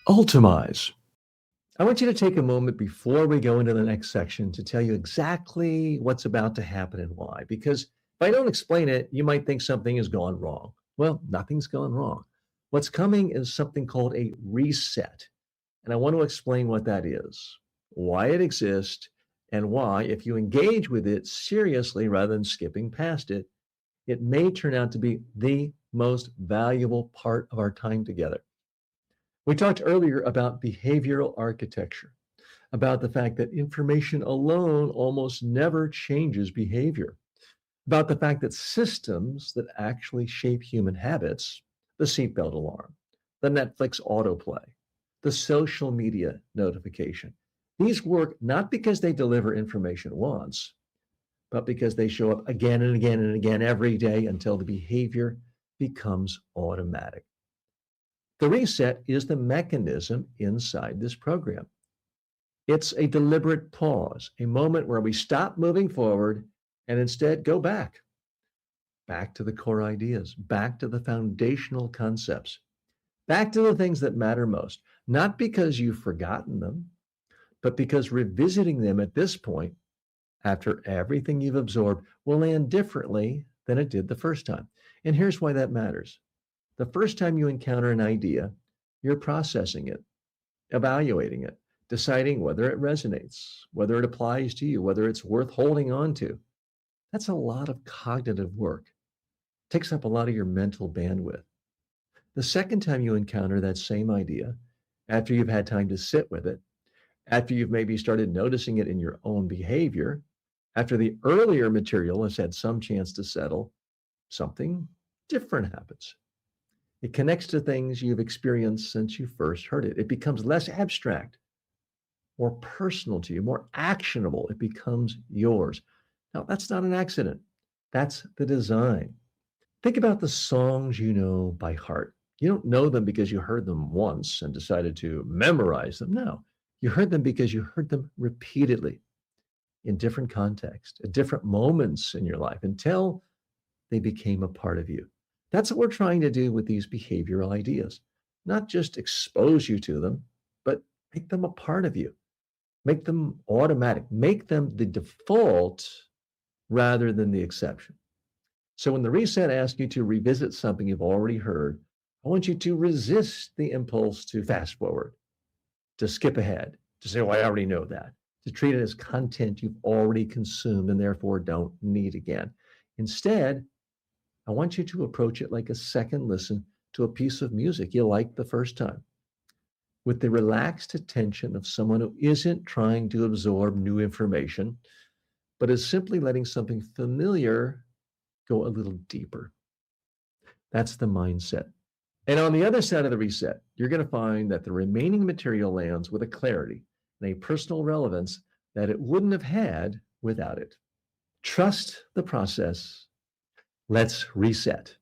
Ultamize. I want you to take a moment before we go into the next section to tell you exactly what's about to happen and why. Because if I don't explain it, you might think something has gone wrong. Well, nothing's gone wrong. What's coming is something called a reset. And I want to explain what that is, why it exists, and why, if you engage with it seriously rather than skipping past it, it may turn out to be the most valuable part of our time together. We talked earlier about behavioral architecture, about the fact that information alone almost never changes behavior, about the fact that systems that actually shape human habits, the seatbelt alarm, the Netflix autoplay, the social media notification, these work not because they deliver information once, but because they show up again and again and again every day until the behavior becomes automatic. The reset is the mechanism inside this program. It's a deliberate pause, a moment where we stop moving forward and instead go back to the core ideas, back to the foundational concepts, back to the things that matter most, not because you've forgotten them, but because revisiting them at this point, after everything you've absorbed, will land differently than it did the first time. And here's why that matters. The first time you encounter an idea, you're processing it, evaluating it, deciding whether it resonates, whether it applies to you, whether it's worth holding on to. That's a lot of cognitive work. It takes up a lot of your mental bandwidth. The second time you encounter that same idea, after you've had time to sit with it, after you've maybe started noticing it in your own behavior, after the earlier material has had some chance to settle, something different happens. It connects to things you've experienced since you first heard it. It becomes less abstract, more personal to you, more actionable. It becomes yours. Now, that's not an accident. That's the design. Think about the songs you know by heart. You don't know them because you heard them once and decided to memorize them. No, you heard them because you heard them repeatedly in different contexts, at different moments in your life until they became a part of you. That's what we're trying to do with these behavioral ideas. Not just expose you to them, but make them a part of you. Make them automatic. Make them the default rather than the exception. So when the reset asks you to revisit something you've already heard, I want you to resist the impulse to fast forward, to skip ahead, to say, well, I already know that, to treat it as content you've already consumed and therefore don't need again. Instead, I want you to approach it like a second listen to a piece of music you liked the first time, with the relaxed attention of someone who isn't trying to absorb new information, but is simply letting something familiar go a little deeper. That's the mindset. And on the other side of the reset, you're going to find that the remaining material lands with a clarity and a personal relevance that it wouldn't have had without it. Trust the process. Let's reset.